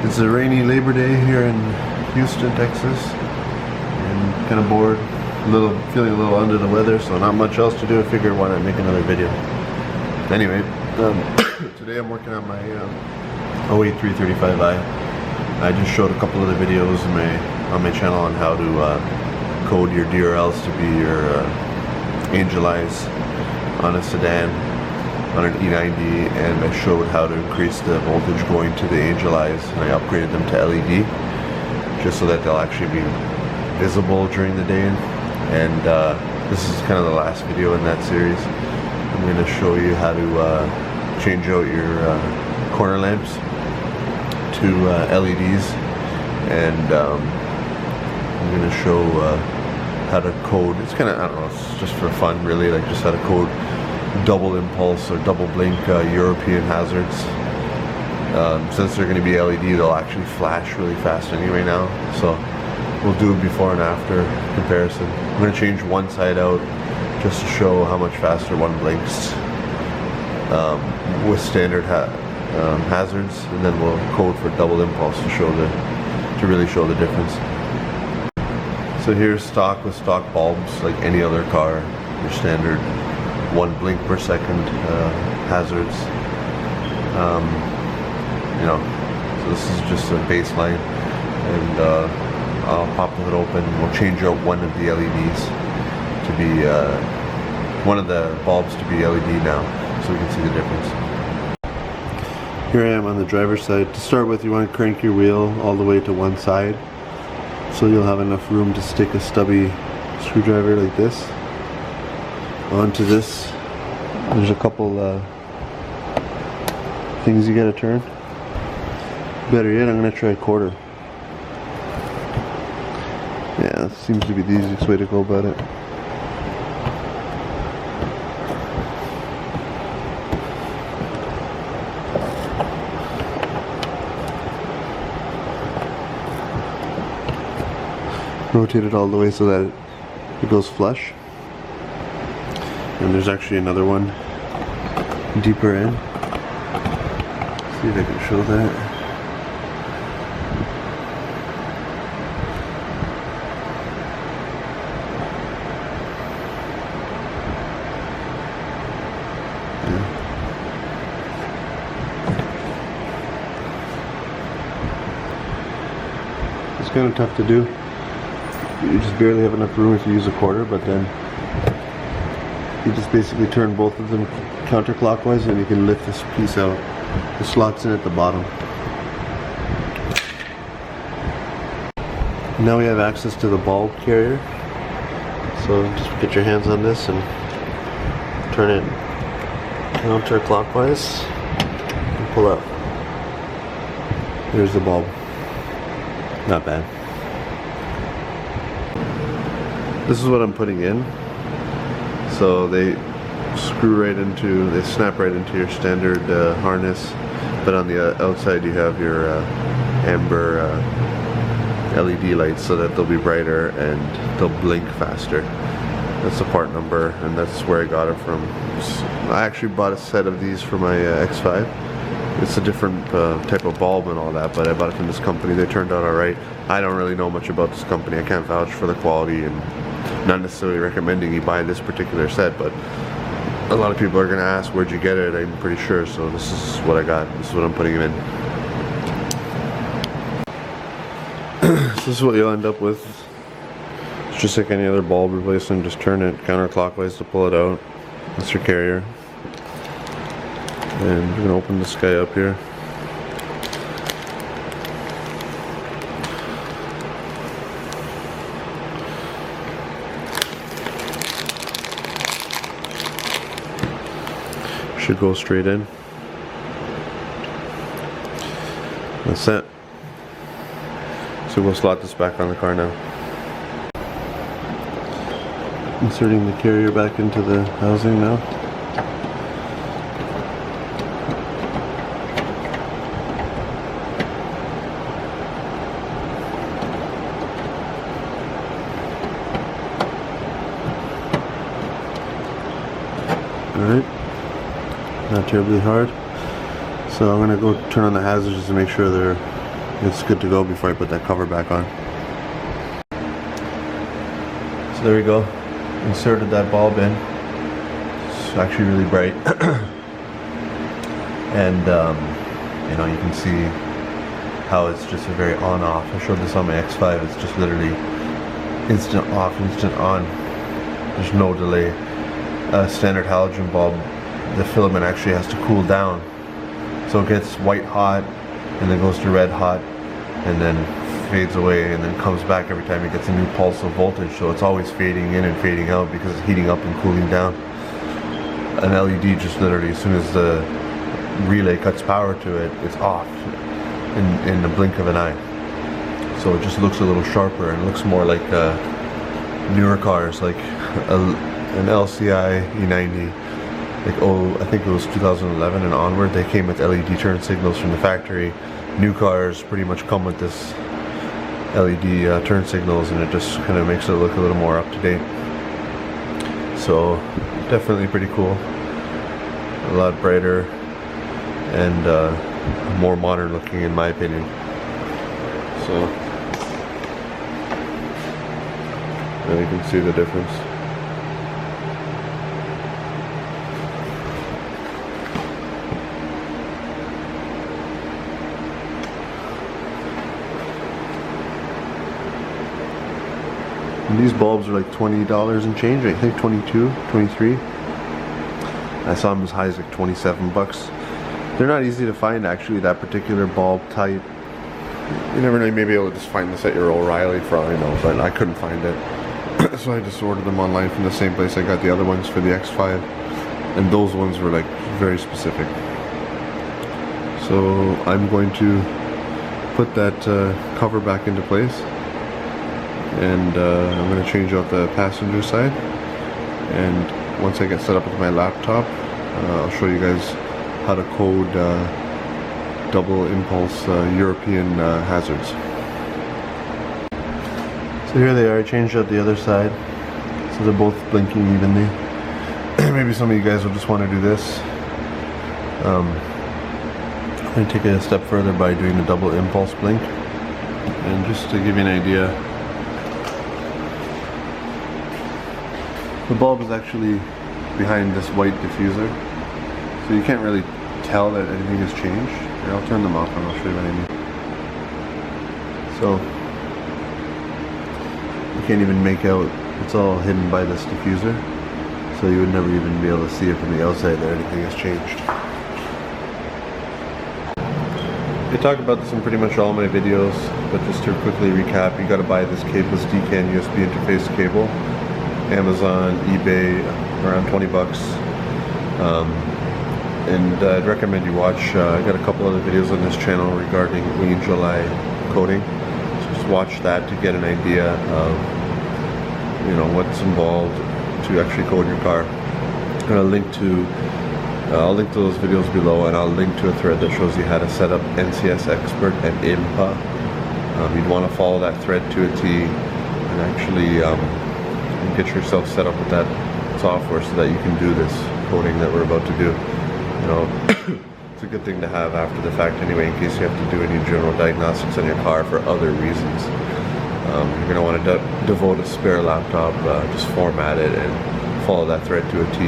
It's a rainy Labor Day here in Houston, Texas, and kind of bored, feeling a little under the weather, so not much else to do. I figured why not make another video. Anyway, today I'm working on my 08335i. I just showed a couple of the videos on my channel on how to code your DRLs to be your angel eyes on a sedan, on an E90, and I showed how to increase the voltage going to the angel eyes, and I upgraded them to LED just so that they'll actually be visible during the day. And this is kind of the last video in that series. I'm going to show you how to change out your corner lamps to LEDs, and I'm going to show how to code. It's kind of, I don't know, it's just for fun really, like just how to code double impulse or double blink European hazards. Since they're going to be LED, they'll actually flash really fast anyway now, so we'll do a before and after comparison. I'm going to change one side out just to show how much faster one blinks with standard hazards, and then we'll code for double impulse to really show the difference. So here's stock with stock bulbs, like any other car, your standard 1 blink per second hazards. So this is just a baseline, and I'll pop the hood open. We'll change out one of the LEDs to be one of the bulbs to be LED now, so we can see the difference. Here I am on the driver's side. To start with, you want to crank your wheel all the way to one side, so you'll have enough room to stick a stubby screwdriver like this onto this. There's a couple things you gotta turn. Better yet, I'm gonna try a quarter. Yeah, that seems to be the easiest way to go about it. Rotate it all the way so that it goes flush. And there's actually another one deeper in. See if I can show that. Yeah. It's kind of tough to do. You just barely have enough room if you use a quarter, but then you just basically turn both of them counterclockwise and you can lift this piece out. The slot's in at the bottom. Now we have access to the bulb carrier. So just get your hands on this and turn it counterclockwise and pull up. There's the bulb. Not bad. This is what I'm putting in. So they snap right into your standard harness, but on the outside you have your amber LED lights so that they'll be brighter and they'll blink faster. That's the part number, and that's where I got it from. I actually bought a set of these for my X5. It's a different type of bulb and all that, but I bought it from this company. They turned out alright. I don't really know much about this company. I can't vouch for the quality, and not necessarily recommending you buy this particular set, but a lot of people are going to ask, where'd you get it? I'm pretty sure, so this is what I got. This is what I'm putting it in. So this is what you'll end up with. It's just like any other bulb replacement. Just turn it counterclockwise to pull it out. That's your carrier. And we're going to open this guy up here. Should go straight in. That's it. So we'll slot this back on the car now. Inserting the carrier back into the housing now. Alright, not terribly hard. So I'm going to go turn on the hazards just to make sure they're it's good to go before I put that cover back on. So there we go. Inserted that bulb in. It's actually really bright. And you know, you can see how it's just a very on-off. I showed this on my X5. It's just literally instant off, instant on. There's no delay. A standard halogen bulb, the filament actually has to cool down. So it gets white hot, and then goes to red hot, and then fades away, and then comes back every time it gets a new pulse of voltage. So it's always fading in and fading out because it's heating up and cooling down. An LED just literally, as soon as the relay cuts power to it, it's off in the blink of an eye. So it just looks a little sharper and looks more like newer cars, like an LCI E90. Like, I think it was 2011 and onward, they came with LED turn signals from the factory. New cars pretty much come with this LED turn signals, and it just kind of makes it look a little more up to date. So definitely pretty cool. A lot brighter and more modern looking, in my opinion. So and you can see the difference. And these bulbs are like $20 and change, I think 22, 23. I saw them as high as like 27 bucks. They're not easy to find actually, that particular bulb type. You never know, you may be able to just find this at your O'Reilly for all I know, but I couldn't find it. So I just ordered them online from the same place I got the other ones for the X5. And those ones were like very specific. So I'm going to put that cover back into place. And I'm going to change out the passenger side, and once I get set up with my laptop, I'll show you guys how to code double impulse European hazards. So here they are. I changed out the other side, so they're both blinking evenly. Maybe some of you guys will just want to do this. I'm going to take it a step further by doing the double impulse blink, and just to give you an idea, the bulb is actually behind this white diffuser, so you can't really tell that anything has changed. Here, I'll turn them off and I'll show you what I mean. So you can't even make out, it's all hidden by this diffuser, so you would never even be able to see it from the outside that anything has changed. I talk about this in pretty much all my videos, but just to quickly recap, you got to buy this cableless DCAN USB interface cable. Amazon, eBay, around 20 bucks. And I'd recommend you watch, I got a couple other videos on this channel regarding Angel Eye coding. So just watch that to get an idea of, you know, what's involved to actually code your car. And I'll link to those videos below, and I'll link to a thread that shows you how to set up NCS Expert and Inpa. You'd want to follow that thread to a T and actually get yourself set up with that software so that you can do this coding that we're about to do. You know, it's a good thing to have after the fact anyway, in case you have to do any general diagnostics on your car for other reasons. You're going to want to devote a spare laptop, just format it and follow that thread to a T.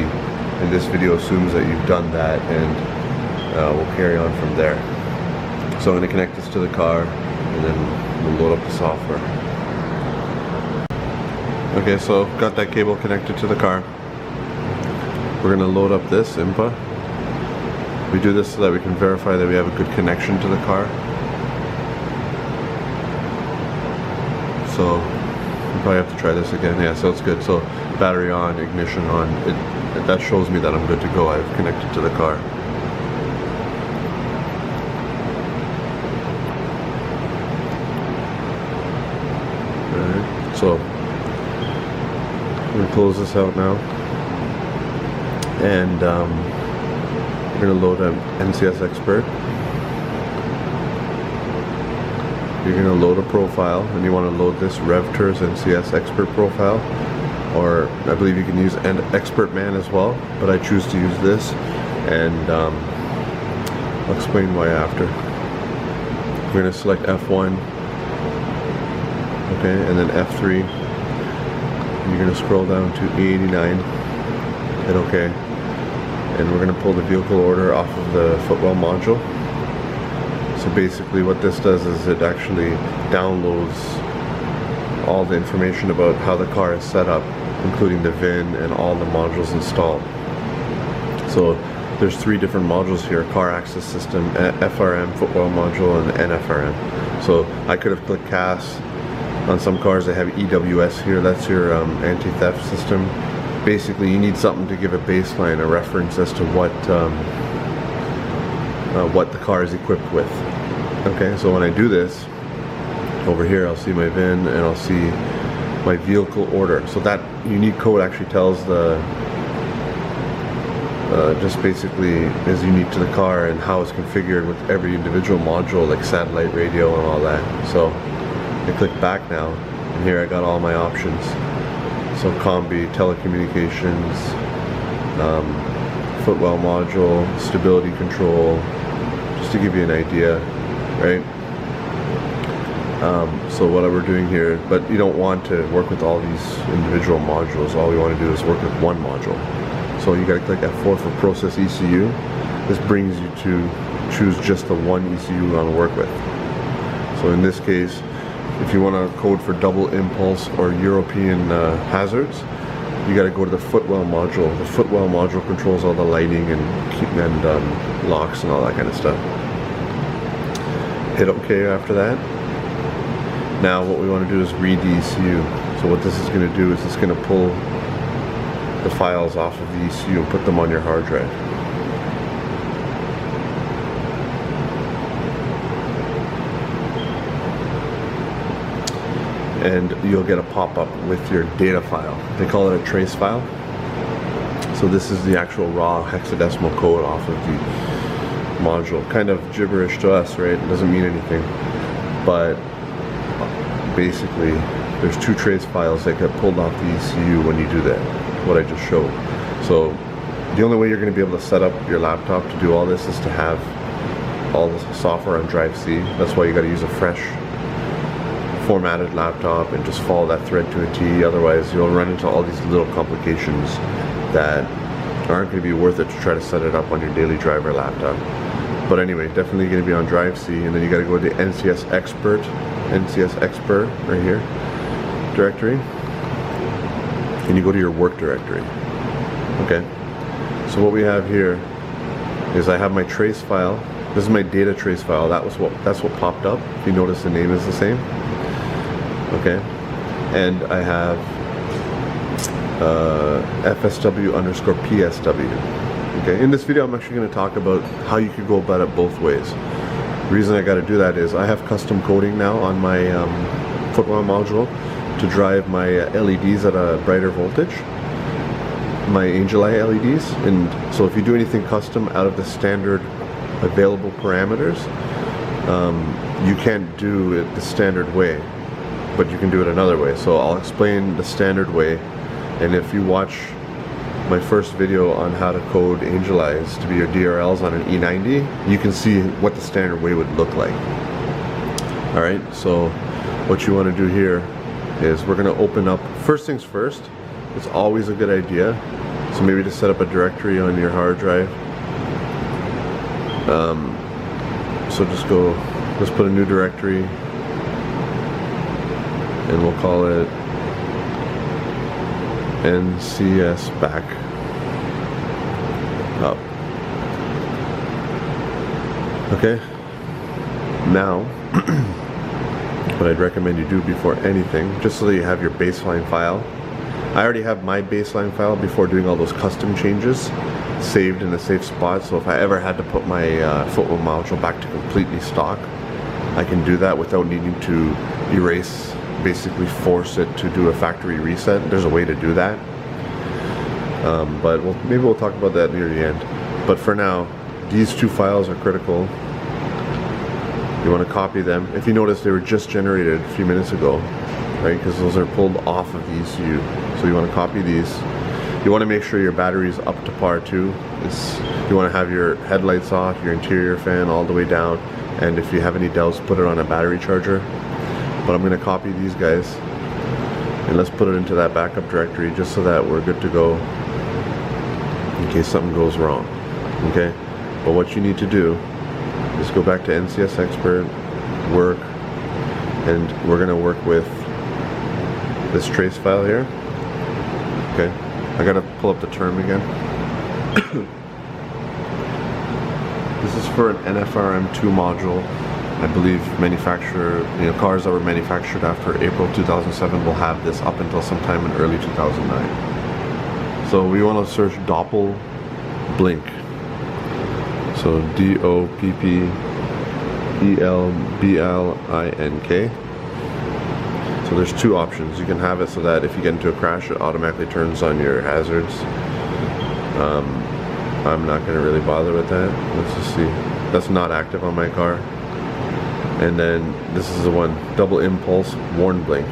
And this video assumes that you've done that, and we'll carry on from there. So I'm going to connect this to the car, and then we'll load up the software. Okay, so got that cable connected to the car. We're going to load up this Inpa. We do this so that we can verify that we have a good connection to the car. So we'll probably have to try this again. Yeah, so it's good. So battery on, ignition on. That shows me that I'm good to go. I've connected to the car. Alright, so we're going to close this out now, and we're going to load an NCS Expert. You're going to load a profile, and you want to load this RevTurs NCS Expert profile, or I believe you can use an Expert Man as well, but I choose to use this, and I'll explain why after. We're going to select F1, okay, and then F3. You're going to scroll down to E89, hit OK, and we're going to pull the vehicle order off of the footwell module. So basically what this does is it actually downloads all the information about how the car is set up, including the VIN and all the modules installed. So there's 3 different modules here: car access system, FRM, footwell module, and NFRM. So I could have clicked CAS. On some cars they have EWS here, that's your anti-theft system. Basically you need something to give a baseline, a reference as to what the car is equipped with. Okay, so when I do this, over here I'll see my VIN and I'll see my vehicle order. So that unique code actually tells the just basically is unique to the car and how it's configured with every individual module, like satellite radio and all that. So I click back now, and here I got all my options. So combi, telecommunications, footwell module, stability control, just to give you an idea, right? So what we're doing here, but you don't want to work with all these individual modules. All we want to do is work with one module. So you got to click F4 for process ECU. This brings you to choose just the one ECU you want to work with. So in this case, if you want to code for double impulse or European hazards, you got to go to the footwell module. The footwell module controls all the lighting and locks and all that kind of stuff. Hit OK after that. Now what we want to do is read the ECU. So what this is going to do is it's going to pull the files off of the ECU and put them on your hard drive. And you'll get a pop-up with your data file. They call it a trace file. So this is the actual raw hexadecimal code off of the module. Kind of gibberish to us, right? It doesn't mean anything. But basically, there's 2 trace files that get pulled off the ECU when you do that, what I just showed. So the only way you're going to be able to set up your laptop to do all this is to have all the software on drive C. That's why you got to use a fresh formatted laptop and just follow that thread to a T. Otherwise you'll run into all these little complications that aren't going to be worth it to try to set it up on your daily driver laptop. But anyway, definitely going to be on drive C, and then you got to go to the NCS Expert right here directory, and you go to your work directory. Okay, so what we have here is I have my trace file. This is my data trace file. That's what popped up. If you notice, the name is the same. Okay, and I have FSW_PSW. Okay, in this video I'm actually going to talk about how you could go about it both ways. The reason I got to do that is I have custom coding now on my footwell module to drive my LEDs at a brighter voltage, my Angel Eye LEDs. And so if you do anything custom out of the standard available parameters, you can't do it the standard way, but you can do it another way. So I'll explain the standard way, and if you watch my first video on how to code Angel Eyes to be your DRLs on an E90, you can see what the standard way would look like. Alright, so what you want to do here is we're going to open up, first things first, it's always a good idea, so maybe to set up a directory on your hard drive. So let's put a new directory, and we'll call it NCS back up. Okay, now what I'd recommend you do before anything, just so that you have your baseline file. I already have my baseline file before doing all those custom changes saved in a safe spot, so if I ever had to put my footwell module back to completely stock, I can do that without needing to erase, basically force it to do a factory reset. There's a way to do that, but maybe we'll talk about that near the end. But for now, these 2 files are critical. You want to copy them. If you notice, they were just generated a few minutes ago, right? Because those are pulled off of the ECU. So you want to copy these. You want to make sure your battery is up to par too. You want to have your headlights off, your interior fan all the way down, and if you have any doubts, put it on a battery charger. But I'm going to copy these guys and let's put it into that backup directory just so that we're good to go in case something goes wrong. Okay, but what you need to do is go back to NCS Expert, work, and we're going to work with this trace file here. Okay, I gotta pull up the term again. This is for an NFRM2 module. I believe cars that were manufactured after April 2007 will have this up until sometime in early 2009. So we want to search Doppel Blink. So DOPPELBLINK. So there's two options. You can have it so that if you get into a crash, it automatically turns on your hazards. I'm not going to really bother with that. Let's just see. That's not active on my car. And then this is the one, double impulse warn blink.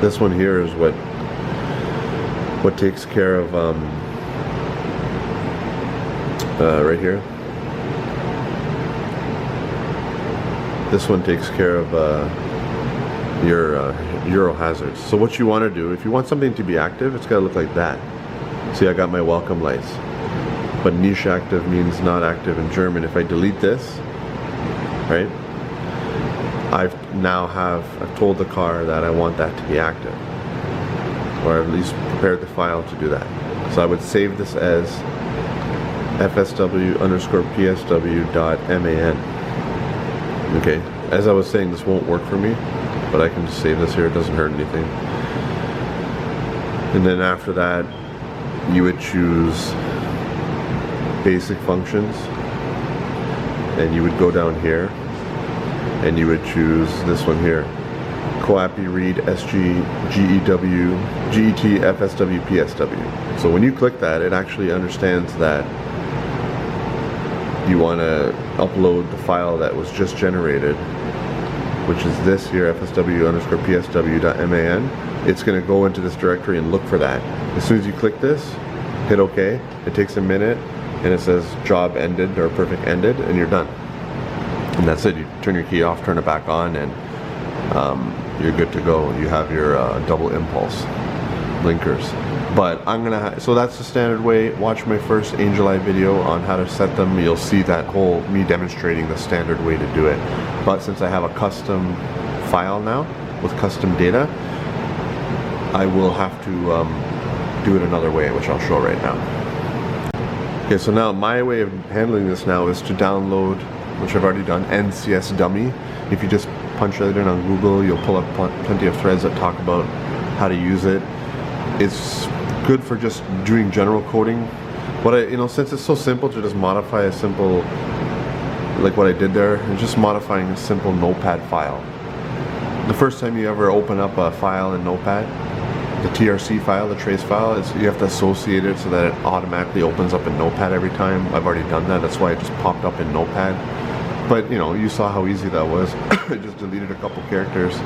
This one here is what takes care of right here. This one takes care of your Euro hazards. So what you want to do, if you want something to be active, it's got to look like that. See, I got my welcome lights, but niche active means not active in German. If I delete this, right, I've told the car that I want that to be active, or at least prepared the file to do that. So I would save this as fsw_psw.man. Okay, as I was saying, this won't work for me, but I can just save this here, it doesn't hurt anything. And then after that, you would choose basic functions, and you would go down here, and you would choose this one here, COAPI read SG GEW GET FSW PSW. So when you click that, it actually understands that you want to upload the file that was just generated, which is this here, fsw_psw.man. It's going to go into this directory and look for that. As soon as you click this, hit OK, it takes a minute, and it says job ended or perfect ended, and you're done. And that's it. You turn your key off, turn it back on, and you're good to go. You have your double impulse blinkers. But so that's the standard way. Watch my first Angel Eye video on how to set them. You'll see that whole, me demonstrating the standard way to do it. But since I have a custom file now with custom data, I will have to do it another way, which I'll show right now. Okay, so now my way of handling this now is to download, which I've already done, NCS Dummy. If you just punch that in on Google, you'll pull up plenty of threads that talk about how to use it. It's good for just doing general coding. Since it's so simple to just modify a simple, like what I did there, and just modifying a simple notepad file. The first time you ever open up a file in Notepad, the TRC file, the trace file, you have to associate it so that it automatically opens up in Notepad every time. I've already done that. That's why it just popped up in Notepad. But you saw how easy that was. I just deleted a couple characters,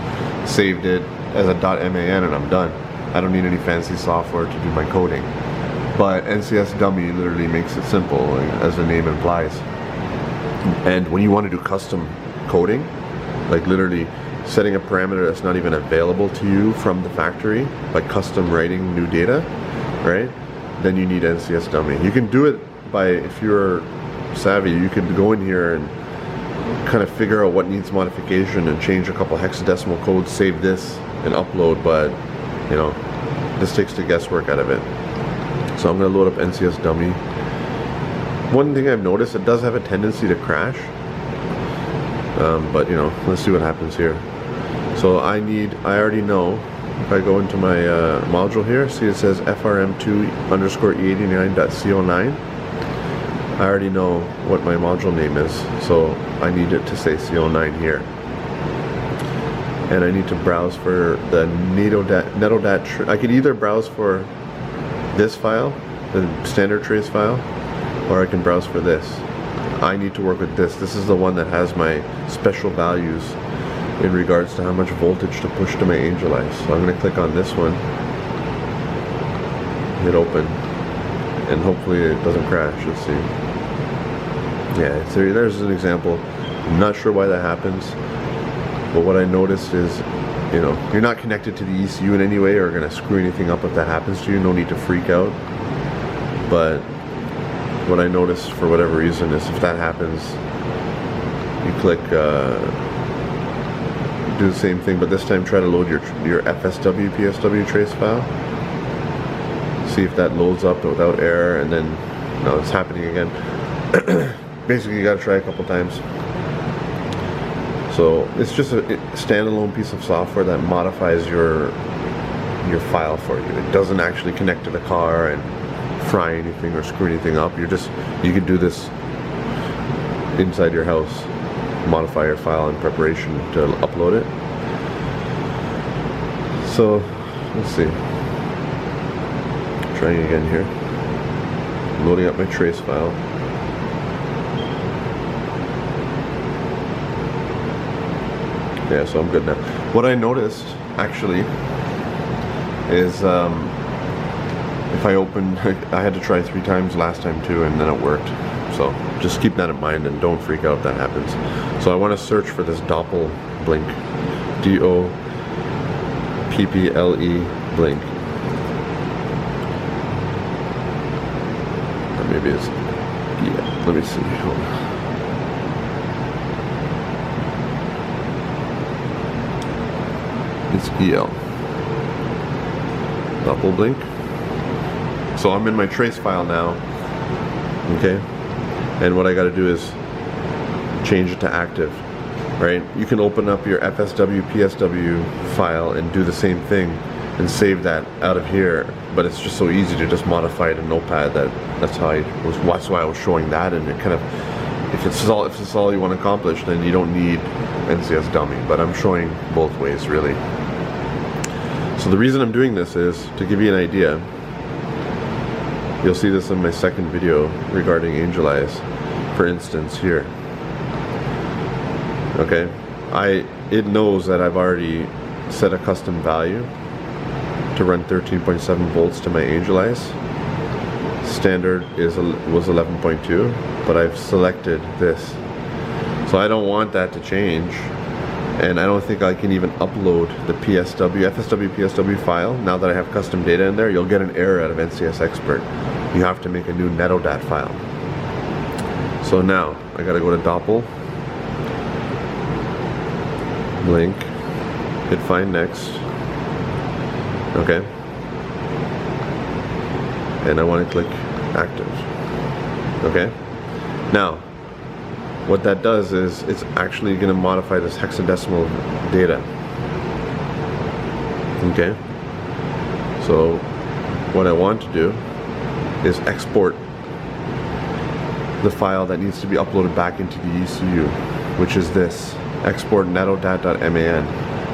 saved it as a .man, and I'm done. I don't need any fancy software to do my coding. But NCS Dummy literally makes it simple, as the name implies. And when you want to do custom coding, like literally setting a parameter that's not even available to you from the factory, like custom writing new data, right? Then you need NCS Dummy. You can do it by, if you're savvy, you can go in here and kind of figure out what needs modification and change a couple hexadecimal codes, save this and upload, but this takes the guesswork out of it. So I'm going to load up NCS Dummy. One thing I've noticed, it does have a tendency to crash, but let's see what happens here. So I already know, if I go into my module here, see it says frm2_e89.co9. I already know what my module name is, so I need it to say CO9 here. And I need to browse for the netodat. I could either browse for this file, the standard trace file, or I can browse for this. I need to work with this. This is the one that has my special values in regards to how much voltage to push to my Angel Eyes. So I'm going to click on this one, hit open, and hopefully it doesn't crash. Let's see. Yeah, so there's an example. I'm not sure why that happens, but what I noticed is, you know, you're not connected to the ECU in any way or gonna screw anything up if that happens to you. No need to freak out. But what I noticed for whatever reason is if that happens, you click do the same thing, but this time try to load your FSW PSW trace file. See if that loads up without error, and then no, it's happening again. Basically, you gotta try a couple times. So it's just a standalone piece of software that modifies your file for you. It doesn't actually connect to the car and fry anything or screw anything up. You can do this inside your house. Modify your file in preparation to upload it. So let's see. Trying again here. Loading up my trace file. Yeah, so I'm good now. What I noticed actually is if I open, I had to try 3 times last time too, and then it worked. So just keep that in mind and don't freak out if that happens. So I want to search for this Doppel blink, D-O-P-P-L-E blink. Or maybe it's, yeah, let me see. Hold on. It's EL. Doppel blink. So I'm in my trace file now. Okay. And what I got to do is change it to active, right? You can open up your FSW PSW file and do the same thing and save that out of here, but it's just so easy to just modify it in Notepad that's why I was showing that. And it kind of, if this is all you want to accomplish, then you don't need NCS Dummy, but I'm showing both ways really. So the reason I'm doing this is to give you an idea. You'll see this in my second video regarding Angel Eyes, for instance here. Okay, it knows that I've already set a custom value to run 13.7 volts to my Angel Eyes. Standard was 11.2, but I've selected this. So I don't want that to change, and I don't think I can even upload the FSW PSW file. Now that I have custom data in there, you'll get an error out of NCS Expert. You have to make a new NetoDat file. So now I gotta go to Doppel, blink, hit find next. Okay, and I want to click active. Okay, now what that does is it's actually going to modify this hexadecimal data. Okay, so what I want to do is export the file that needs to be uploaded back into the ECU, which is this export netodat.man.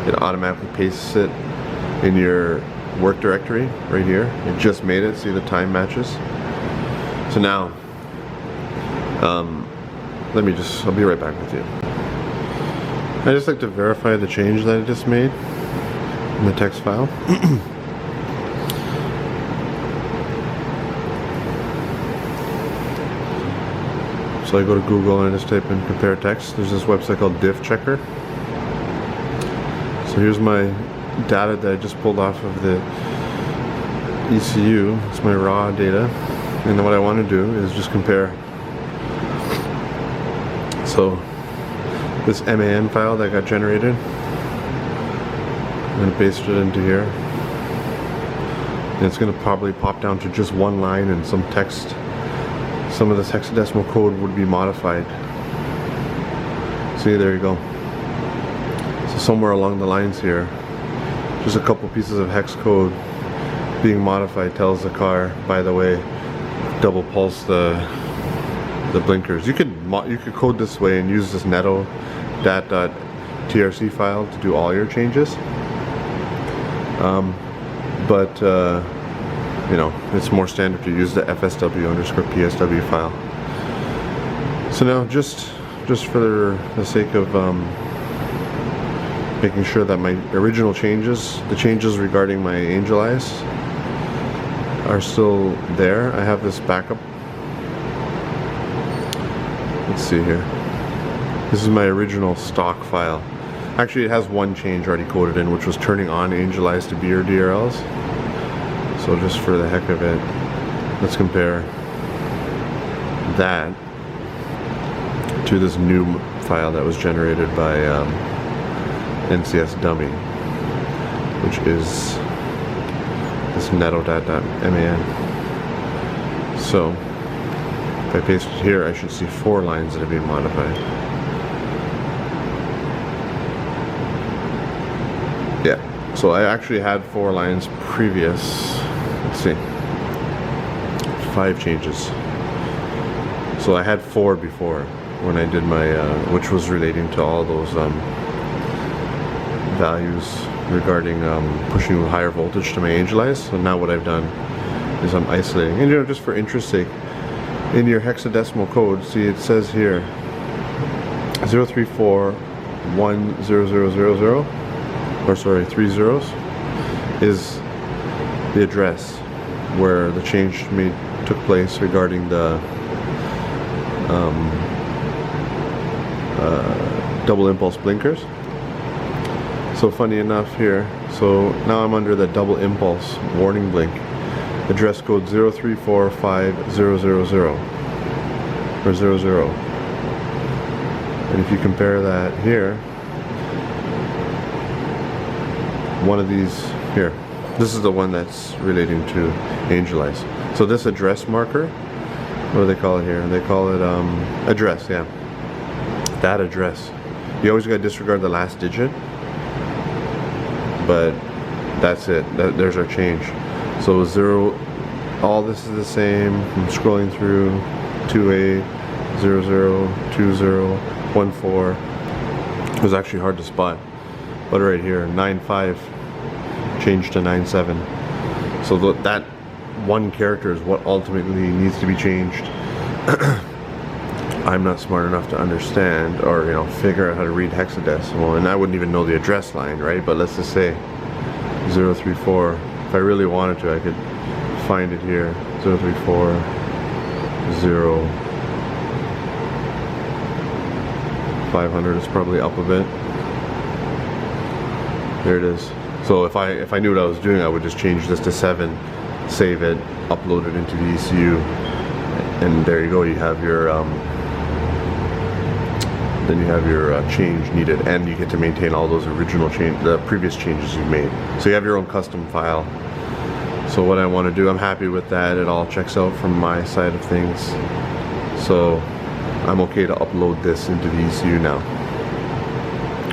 It automatically pastes it in your work directory right here. It just made it. See, the time matches. So now I'll be right back with you. I just like to verify the change that I just made in the text file. So I go to Google and I just type in compare text. There's this website called diff checker. So here's my data that I just pulled off of the ECU. It's my raw data, and then what I want to do is just compare. So this MAN file that got generated, I'm going to paste it into here, and it's going to probably pop down to just one line and some text. Some of this hexadecimal code would be modified. See, there you go. So somewhere along the lines here, just a couple pieces of hex code being modified tells the car, by the way, double pulse the blinkers. You could code this way and use this netodat.trc file to do all your changes. You know, it's more standard to use the FSW_PSW file. So now, just for the sake of making sure that my original changes, the changes regarding my Angel Eyes, are still there, I have this backup. Let's see here. This is my original stock file. Actually, it has one change already coded in, which was turning on Angelize to be your DRLs. So just for the heck of it, let's compare that to this new file that was generated by NCS Dummy, which is this netodat.man. So if I paste it here, I should see 4 lines that have been modified. Yeah, so I actually had 4 lines previous. Let's see, 5 changes. So I had 4 before when I did my, which was relating to all those values regarding pushing higher voltage to my Angelize. So now what I've done is I'm isolating, and you know, just for interest's sake, in your hexadecimal code, see it says here 0341000, or sorry, 3 zeros is the address where the change took place regarding the double impulse blinkers. So funny enough here, so now I'm under the double impulse warning blink, address code 0345000 or 00. And if you compare that here, one of these here, this is the one that's relating to Angelize. So this address marker, what do they call it here? They call it address, yeah. That address. You always gotta disregard the last digit, but that's it. There's our change. So 0, all this is the same. I'm scrolling through 2A, 00, 20, 14. It was actually hard to spot. But right here, 95 changed to 97. So that one character is what ultimately needs to be changed. I'm not smart enough to understand or, you know, figure out how to read hexadecimal, and I wouldn't even know the address line, right? But let's just say 034. If I really wanted to, I could find it here. 034 0 500 is probably up a bit. There it is. So if I knew what I was doing, I would just change this to 7, save it, upload it into the ECU, and there you go. You have your then you have your change needed, and you get to maintain all those original the previous changes you made. So you have your own custom file. So what I want to do, I'm happy with that. It all checks out from my side of things. So I'm okay to upload this into the ECU now.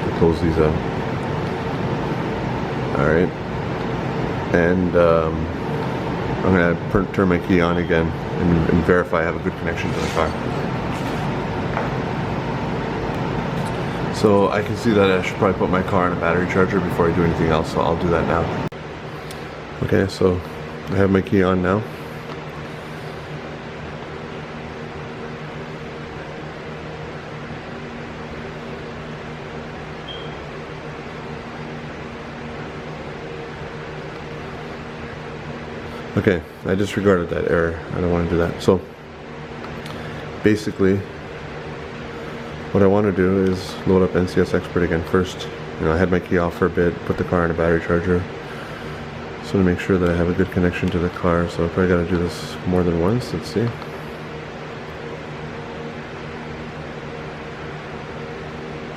I'll close these out. Alright. And I'm going to turn my key on again and verify I have a good connection to the car. So I can see that I should probably put my car on a battery charger before I do anything else, so I'll do that now. Okay, so I have my key on now. Okay, I disregarded that error. I don't want to do that. So basically, what I want to do is load up NCS Expert again first. You know, I had my key off for a bit, put the car on a battery charger. So to make sure that I have a good connection to the car, so I probably got to do this more than once. Let's see.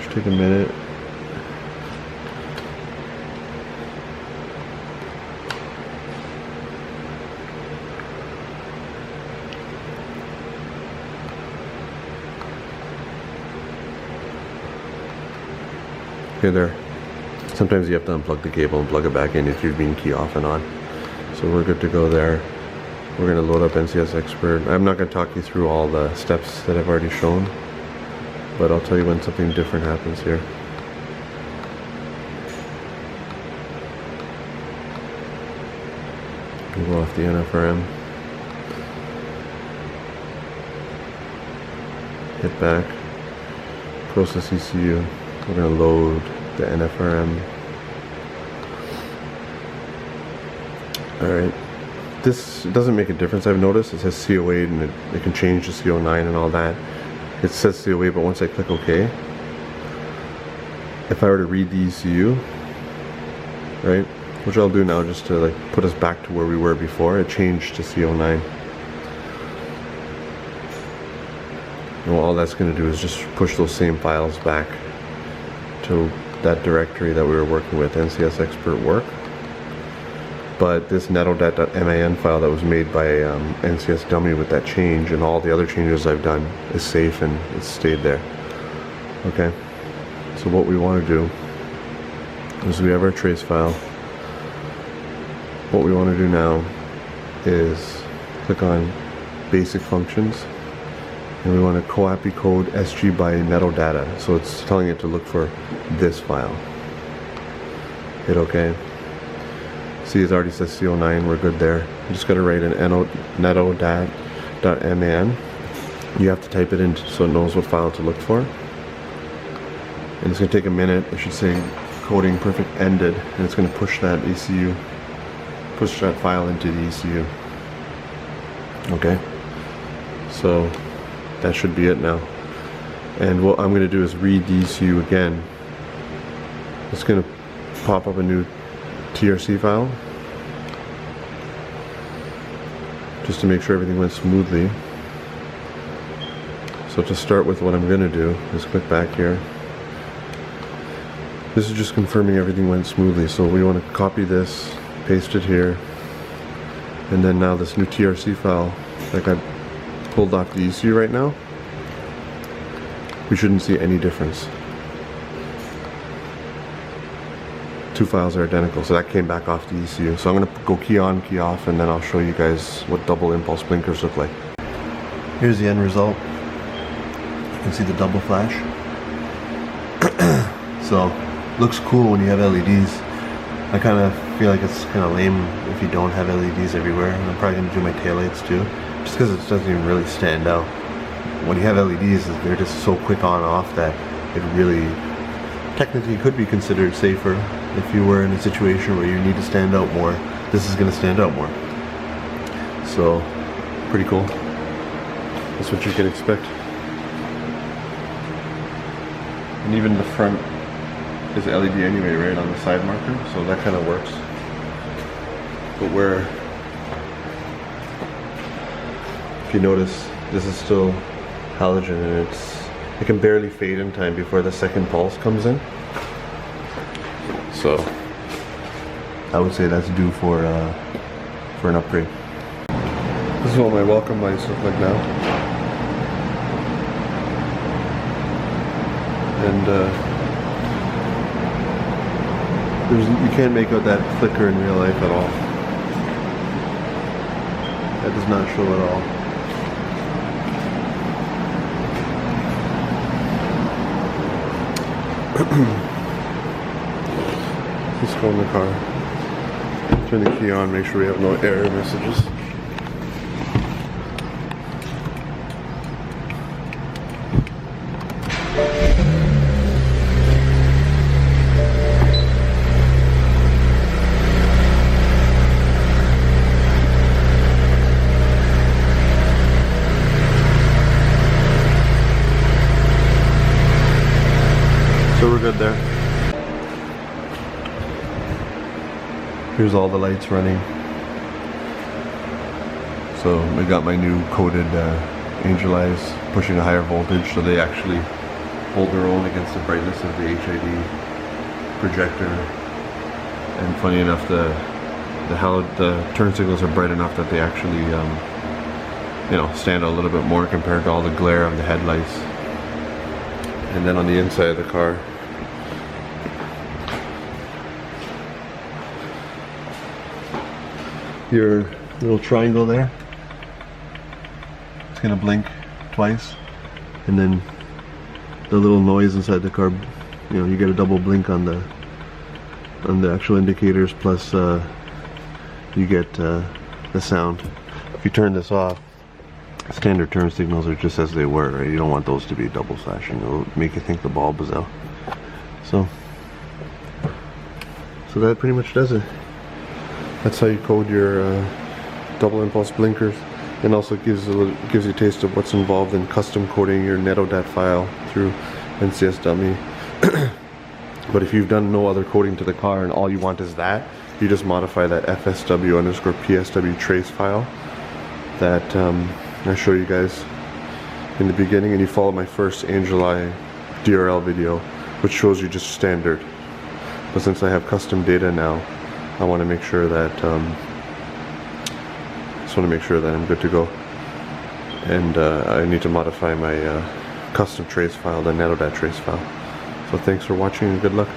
Should take a minute. Okay, there. Sometimes you have to unplug the cable and plug it back in if you're being key off and on. So we're good to go there. We're going to load up NCS Expert. I'm not going to talk you through all the steps that I've already shown, but I'll tell you when something different happens here. We'll go off the NFRM. Hit back. Process ECU. We're going to load the NFRM. Alright. This doesn't make a difference, I've noticed. It says CO8 and it can change to CO9 and all that. It says CO8, but once I click OK, if I were to read the ECU, right, which I'll do now just to like put us back to where we were before, it changed to C09. And all that's going to do is just push those same files back to that directory that we were working with, NCS Expert Work. But this netodat.man file that was made by NCS Dummy with that change and all the other changes I've done is safe and it's stayed there. Okay, so what we want to do is we have our trace file. What we want to do now is click on Basic Functions, and we want to copy code SG by netodata. So it's telling it to look for this file. Hit OK. See, it already says C09. We're good there. You just got to write an netodat.man. You have to type it in so it knows what file to look for. And it's going to take a minute. It should say coding perfect ended, and it's going to push that ECU, push that file into the ECU. Okay. So that should be it now. And what I'm going to do is read the ECU again. It's going to pop up a new TRC file just to make sure everything went smoothly. So to start with, what I'm going to do is click back here. This is just confirming everything went smoothly. So we want to copy this, paste it here, and then now this new TRC file that got pulled off the ECU right now, we shouldn't see any difference. Two files are identical, so that came back off the ECU. So I'm going to go key on, key off, and then I'll show you guys what double impulse blinkers look like. Here's the end result. You can see the double flash. So looks cool when you have LEDs. I kind of feel like it's kind of lame if you don't have LEDs everywhere. And I'm probably going to do my taillights too, just because it doesn't even really stand out. When you have LEDs, they're just so quick on off that it really technically could be considered safer. If you were in a situation where you need to stand out more, this is going to stand out more. So pretty cool. That's what you can expect. And even the front is LED anyway, right, on the side marker, so that kind of works. But where, if you notice, this is still halogen, and it can barely fade in time before the second pulse comes in. So I would say that's due for an upgrade. This is what my welcome lights look like now. And you can't make out that flicker in real life at all. That does not show at all. Let's go in the car. Turn the key on, make sure we have no error messages. So we're good there. Here's all the lights running. So I got my new coated angel eyes pushing a higher voltage, so they actually hold their own against the brightness of the HID projector. And funny enough, the turn signals are bright enough that they actually stand out a little bit more compared to all the glare of the headlights. And then on the inside of the car, your little triangle there, it's gonna blink twice, and then the little noise inside the car, you get a double blink on the actual indicators, plus you get the sound. If you turn this off, standard turn signals are just as they were, right? You don't want those to be double flashing. It'll make you think the bulb is out. So that pretty much does it. That's how you code your double impulse blinkers, and also gives you a taste of what's involved in custom coding your netodat file through NCS Dummy. But if you've done no other coding to the car and all you want is that, you just modify that FSW_PSW trace file that I show you guys in the beginning, and you follow my first Angeli DRL video, which shows you just standard. But since I have custom data now, I want to make sure that I'm good to go, and I need to modify my custom trace file, the nanodat trace file. So thanks for watching and good luck.